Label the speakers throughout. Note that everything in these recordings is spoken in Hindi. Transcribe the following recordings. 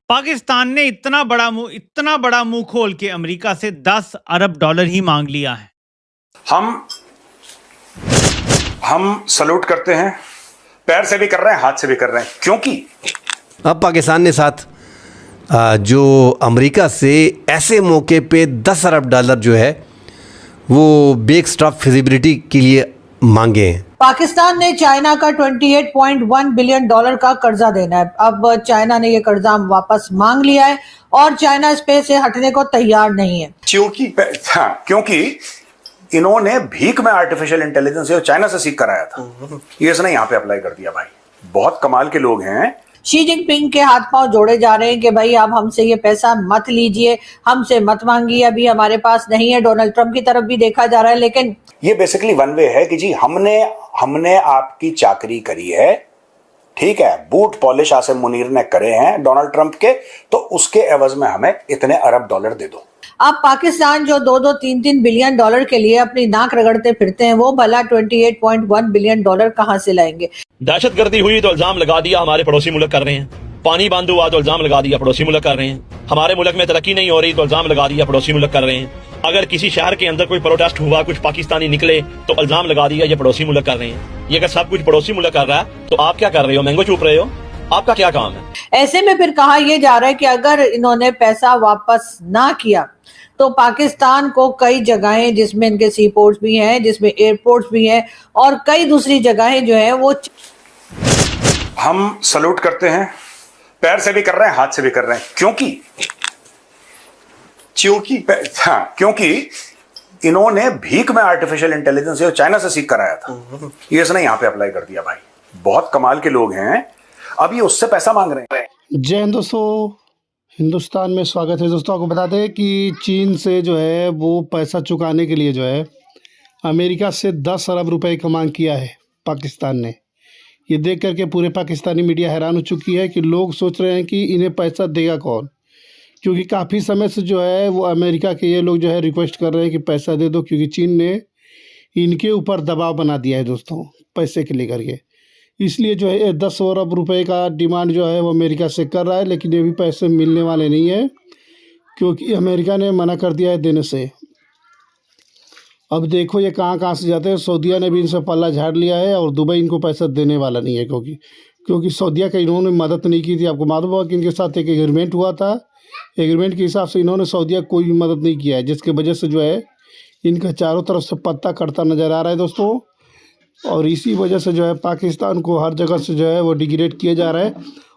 Speaker 1: पाकिस्तान ने इतना बड़ा मुंह खोल के अमेरिका से 10 अरब डॉलर ही मांग लिया है।
Speaker 2: हम सलूट करते हैं, पैर से भी कर रहे हैं, हाथ से भी कर रहे हैं, क्योंकि
Speaker 3: अब पाकिस्तान ने साथ जो अमेरिका से ऐसे मौके पे 10 अरब डॉलर जो है वो बेक स्टॉप फिजिबिलिटी के लिए मांगे हैं।
Speaker 4: पाकिस्तान ने चाइना का 28.1 बिलियन डॉलर का कर्जा देना है। अब चाइना ने ये कर्जा वापस मांग लिया है और चाइना इस पे से हटने को तैयार नहीं है।
Speaker 2: क्योंकि इन्होंने भीख में आर्टिफिशियल इंटेलिजेंस चाइना से सीख कराया था, ये इसने यहाँ पे अप्लाई कर दिया। भाई बहुत कमाल के लोग हैं।
Speaker 4: शी जिनपिंग के हाथ पांव जोड़े जा रहे हैं कि भाई आप हमसे ये पैसा मत लीजिए, हमसे मत मांगिए, अभी हमारे पास नहीं है। डोनाल्ड ट्रंप की तरफ भी देखा जा रहा है, लेकिन
Speaker 2: ये बेसिकली वन वे है कि जी हमने आपकी चाकरी करी है, ठीक है, बूट पॉलिश आसिम मुनीर ने करे हैं डोनाल्ड ट्रंप के, तो उसके एवज में हमें इतने अरब डॉलर दे दो।
Speaker 4: अब पाकिस्तान जो 2-2, 3-3 बिलियन डॉलर के लिए अपनी नाक रगड़ते फिरते हैं, वो भला 28.1 बिलियन डॉलर कहां से लाएंगे।
Speaker 5: दहशतगर्दी हुई तो इल्जाम लगा दिया हमारे पड़ोसी मुल्क कर रहे हैं, पानी बंद हुआ तो इल्जाम लगा दिया पड़ोसी मुल्क कर रहे हैं, हमारे मुल्क में तरक्की नहीं हो रही तो इल्जाम लगा दिया पड़ोसी मुल्क कर रहे हैं, अगर किसी शहर के अंदर कोई प्रोटेस्ट हुआ, कुछ पाकिस्तानी निकले तो इल्जाम लगा दिया ये पड़ोसी मुल्क कर रहे हैं। ये अगर सब कुछ पड़ोसी मुल्क कर रहा है तो आप क्या कर रहे हो, मैंगो चूप रहे हो, आपका क्या काम है।
Speaker 4: ऐसे में फिर कहा यह जा रहा है कि अगर इन्होंने पैसा वापस ना किया तो पाकिस्तान को कई जगहें, जिसमें इनके सी पोर्ट्स भी हैं, जिसमें एयरपोर्ट्स भी हैं और कई दूसरी जगहें जो है वो
Speaker 2: हम सलूट करते हैं, पैर से भी कर रहे हैं, हाथ से भी कर रहे हैं, क्योंकि इन्होंने भीख में आर्टिफिशियल इंटेलिजेंस चाइना से सीख कराया था, ये इसने यहाँ पे अप्लाई कर दिया। भाई बहुत कमाल के लोग हैं, अब ये उससे पैसा मांग रहे हैं।
Speaker 6: जय हिंद दोस्तों, हिंदुस्तान में स्वागत है। दोस्तों आपको बता दें कि चीन से जो है वो पैसा चुकाने के लिए जो है अमेरिका से 10 अरब रुपए का मांग किया है पाकिस्तान ने। ये देख करके पूरे पाकिस्तानी मीडिया हैरान हो चुकी है कि लोग सोच रहे हैं कि इन्हें पैसा देगा कौन, क्योंकि काफ़ी समय से जो है वो अमेरिका के ये लोग जो है रिक्वेस्ट कर रहे हैं कि पैसा दे दो, क्योंकि चीन ने इनके ऊपर दबाव बना दिया है दोस्तों पैसे के लेकर के। इसलिए जो है 10 अरब रुपए का डिमांड जो है वो अमेरिका से कर रहा है, लेकिन ये भी पैसे मिलने वाले नहीं है क्योंकि अमेरिका ने मना कर दिया है देने से। अब देखो ये कहाँ कहाँ से जाते हैं। सऊदीया ने भी इनसे पल्ला झाड़ लिया है और दुबई इनको पैसा देने वाला नहीं है, क्योंकि सऊदीया का इन्होंने मदद नहीं की थी। आपको मालूम होगा कि इनके साथ एक एग्रीमेंट हुआ था, एग्रीमेंट के हिसाब से इन्होंने सऊदीया कोई भी मदद नहीं किया है, जिसकी वजह से जो है इनका चारों तरफ से पत्ता कटता नज़र आ रहा है दोस्तों। और इसी वजह से जो है पाकिस्तान को हर जगह से जो है वो डिग्रेड किया जा रहा है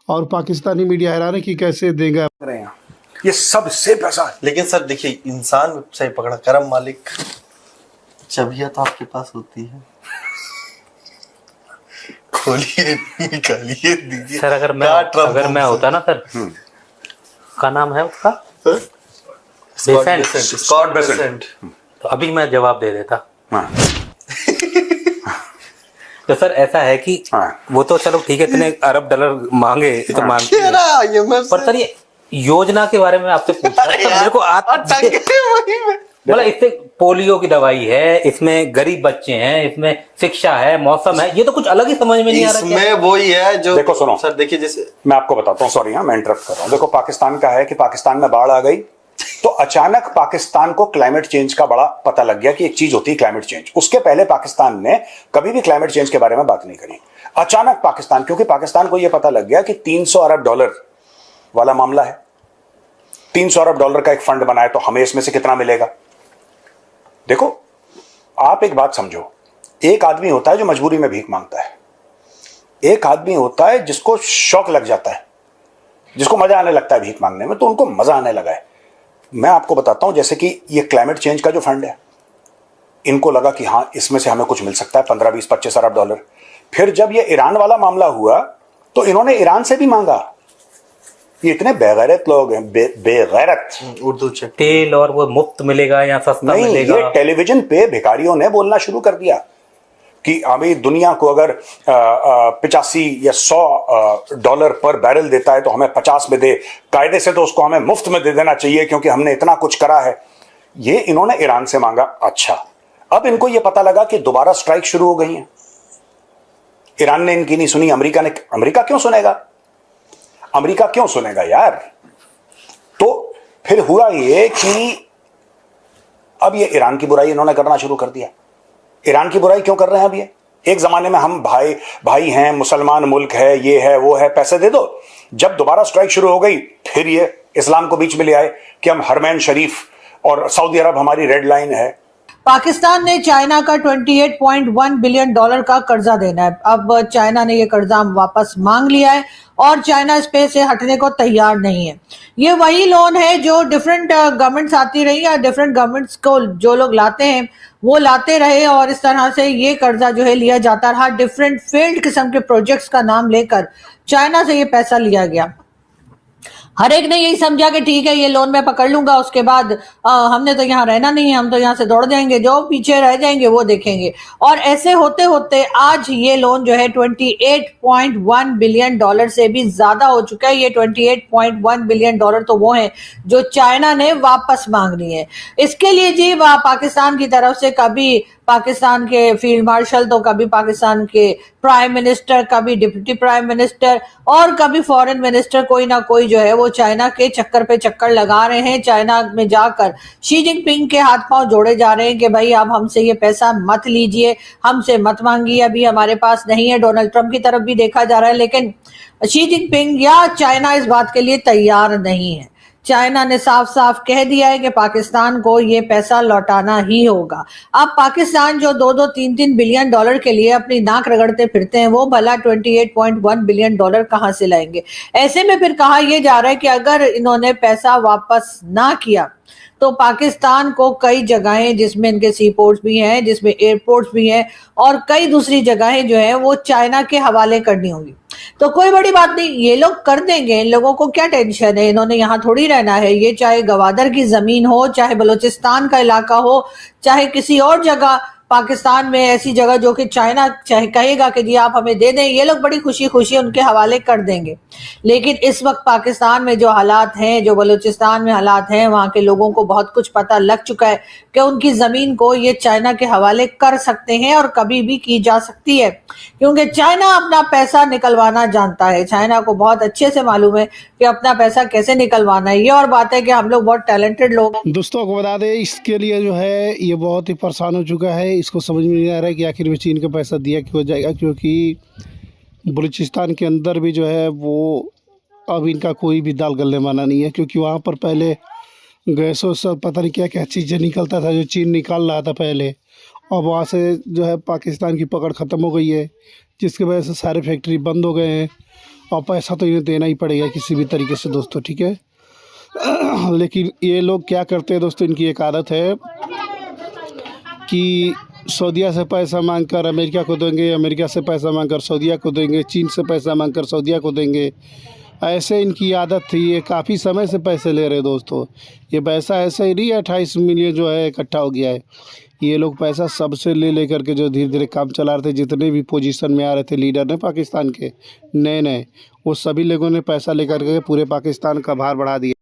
Speaker 6: और पाकिस्तानी मीडिया हैरान है कि कैसे देगा
Speaker 2: ये सबसे पैसा।
Speaker 7: लेकिन सर देखिए, इंसान सही पकड़ा, करम मालिक, चाबियां तो आपके पास होती है, खोलिए निकालिए दीजिए।
Speaker 8: सर अगर मैं होता ना सर, क्या नाम है उसका,
Speaker 2: स्कॉट बेसेंट,
Speaker 8: तो अभी मैं जवाब दे देता। तो सर ऐसा है कि वो तो चलो ठीक है, इतने अरब डॉलर मांगे तो मांगते हैं, पर सर ये योजना के बारे में आपसे पूछा तो मेरे को बोला इससे पोलियो की दवाई है, इसमें गरीब बच्चे हैं, इसमें शिक्षा है, मौसम है, ये तो कुछ अलग ही समझ में नहीं आ रहा।
Speaker 7: इसमें वही है जो,
Speaker 2: देखो सुनो
Speaker 7: सर, देखिए जैसे
Speaker 2: मैं आपको बताता हूँ, सॉरी मैं इंटरप्ट कर रहा हूँ। देखो पाकिस्तान का है कि पाकिस्तान में बाढ़ आ गई तो अचानक पाकिस्तान को क्लाइमेट चेंज का बड़ा पता लग गया कि एक चीज होती है क्लाइमेट चेंज। उसके पहले पाकिस्तान ने कभी भी क्लाइमेट चेंज के बारे में बात नहीं करी। अचानक पाकिस्तान, क्योंकि पाकिस्तान को यह पता लग गया कि 300 अरब डॉलर वाला मामला है, 300 अरब डॉलर का एक फंड बनाए तो हमें इसमें से कितना मिलेगा। देखो आप एक बात समझो, एक आदमी होता है जो मजबूरी में भीख मांगता है, एक आदमी होता है जिसको शौक लग जाता है, जिसको मजा आने लगता है भीख मांगने में, तो उनको मजा आने लगा है। मैं आपको बताता हूं, जैसे कि ये क्लाइमेट चेंज का जो फंड है, इनको लगा कि हाँ इसमें से हमें कुछ मिल सकता है, 15, 20, 25 अरब डॉलर। फिर जब ये ईरान वाला मामला हुआ तो इन्होंने ईरान से भी मांगा। ये इतने बेगैरत लोग हैं, बेगैरत।
Speaker 7: उर्दू
Speaker 8: तेल और वो मुफ्त मिलेगा या सस्ता मिलेगा।
Speaker 2: ये टेलीविजन पे भिखारियों ने बोलना शुरू कर दिया कि अभी दुनिया को अगर 85 या 100 डॉलर पर बैरल देता है तो हमें 50 में दे, कायदे से तो उसको हमें मुफ्त में दे देना चाहिए क्योंकि हमने इतना कुछ करा है। ये इन्होंने ईरान से मांगा। अच्छा, अब इनको यह पता लगा कि दोबारा स्ट्राइक शुरू हो गई है। ईरान ने इनकी नहीं सुनी, अमेरिका क्यों सुनेगा? अमेरिका क्यों सुनेगा यार? फिर हुआ ये कि अब ये ईरान की बुराई इन्होंने करना शुरू कर दिया। ईरान की बुराई क्यों कर रहे हैं अब ये? एक जमाने में हम भाई हैं, मुसलमान मुल्क है, ये है वो है, पैसे दे दो। जब दोबारा स्ट्राइक शुरू हो गई फिर ये इस्लाम को बीच में ले आए कि हम हरमैन शरीफ और सऊदी अरब हमारी रेड लाइन है।
Speaker 4: पाकिस्तान ने चाइना का 28.1 बिलियन डॉलर का कर्जा देना है। अब चाइना ने ये कर्जा वापस मांग लिया है और चाइना इस पे से हटने को तैयार नहीं है। ये वही लोन है जो डिफरेंट गवर्नमेंट्स आती रही या डिफरेंट गवर्नमेंट्स को जो लोग लाते हैं वो लाते रहे और इस तरह से ये कर्जा जो है लिया जाता रहा। डिफरेंट फेल्ड किस्म के प्रोजेक्ट्स का नाम लेकर चाइना से ये पैसा लिया गया। हर एक ने यही समझा कि ठीक है ये लोन मैं पकड़ लूंगा, उसके बाद हमने तो यहाँ रहना नहीं है, हम तो यहाँ से दौड़ जाएंगे, जो पीछे रह जाएंगे वो देखेंगे। और ऐसे होते होते आज ये लोन जो है 28.1 बिलियन डॉलर से भी ज्यादा हो चुका है। ये 28.1 बिलियन डॉलर तो वो है जो चाइना ने वापस मांग लिए है। इसके लिए जी पाकिस्तान की तरफ से कभी पाकिस्तान के फील्ड मार्शल तो कभी पाकिस्तान के प्राइम मिनिस्टर, कभी डिप्टी प्राइम मिनिस्टर और कभी फॉरेन मिनिस्टर, कोई ना कोई जो है वो चाइना के चक्कर पे चक्कर लगा रहे हैं। चाइना में जाकर शी जिनपिंग के हाथ पांव जोड़े जा रहे हैं कि भाई आप हमसे ये पैसा मत लीजिए, हमसे मत मांगिए, अभी हमारे पास नहीं है। डोनाल्ड ट्रंप की तरफ भी देखा जा रहा है, लेकिन शी जिनपिंग या चाइना इस बात के लिए तैयार नहीं है। चाइना ने साफ साफ कह दिया है कि पाकिस्तान को ये पैसा लौटाना ही होगा। अब पाकिस्तान जो 2-2, 3-3 बिलियन डॉलर के लिए अपनी नाक रगड़ते फिरते हैं वो भला 28.1 बिलियन डॉलर कहां से लाएंगे? ऐसे में फिर कहा यह जा रहा है कि अगर इन्होंने पैसा वापस ना किया तो पाकिस्तान को कई जगहें जिसमें इनके सी पोर्ट्स भी हैं, जिसमें एयरपोर्ट्स भी हैं और कई दूसरी जगहें जो हैं वो चाइना के हवाले करनी होंगी। तो कोई बड़ी बात नहीं, ये लोग कर देंगे, इन लोगों को क्या टेंशन है, इन्होंने यहाँ थोड़ी रहना है। ये चाहे गवादर की जमीन हो, चाहे बलूचिस्तान का इलाका हो, चाहे किसी और जगह पाकिस्तान में ऐसी जगह जो कि चाइना चाहे कहेगा कि जी आप हमें दे दें, ये लोग बड़ी खुशी खुशी उनके हवाले कर देंगे। लेकिन इस वक्त पाकिस्तान में जो हालात हैं, जो बलूचिस्तान में हालात हैं, वहां के लोगों को बहुत कुछ पता लग चुका है कि उनकी जमीन को ये चाइना के हवाले कर सकते हैं और कभी भी की जा सकती है, क्योंकि चाइना अपना पैसा निकलवाना जानता है। चाइना को बहुत अच्छे से मालूम है कि अपना पैसा कैसे निकलवाना है। ये और बात है कि हम लोग बहुत टैलेंटेड लोग हैं।
Speaker 6: दोस्तों को बता दें, इसके लिए जो है ये बहुत ही परेशान हो चुका है। इसको समझ में नहीं आ रहा है कि आखिर में चीन का पैसा दिया क्यों जाएगा, क्योंकि बलूचिस्तान के अंदर भी जो है वो अब इनका कोई भी दाल गलने वाला नहीं है, क्योंकि वहाँ पर पहले गैसों से पता नहीं क्या क्या चीज़ें निकलता था जो चीन निकाल रहा था पहले। अब वहाँ से जो है पाकिस्तान की पकड़ ख़त्म हो गई है, जिसकी वजह से सारे फैक्ट्री बंद हो गए हैं और पैसा तो इन्हें देना ही पड़ेगा किसी भी तरीके से दोस्तों, ठीक है। लेकिन ये लोग क्या करते हैं दोस्तों, इनकी एक आदत है कि सऊदीया से पैसा मांगकर अमेरिका को देंगे, अमेरिका से पैसा मांगकर सऊदीया को देंगे, चीन से पैसा मांगकर सऊदीया को देंगे। ऐसे इनकी आदत थी, ये काफ़ी समय से पैसे ले रहे हैं दोस्तों। ये पैसा ऐसा ही नहीं 28 मिलियन जो है इकट्ठा हो गया है। ये लोग पैसा सबसे ले करके जो धीरे धीरे काम चला रहे थे, जितने भी पोजीशन में आ रहे थे लीडर ने पाकिस्तान के नए नए, वो सभी लोगों ने पैसा लेकर के पूरे पाकिस्तान का भार बढ़ा दिया।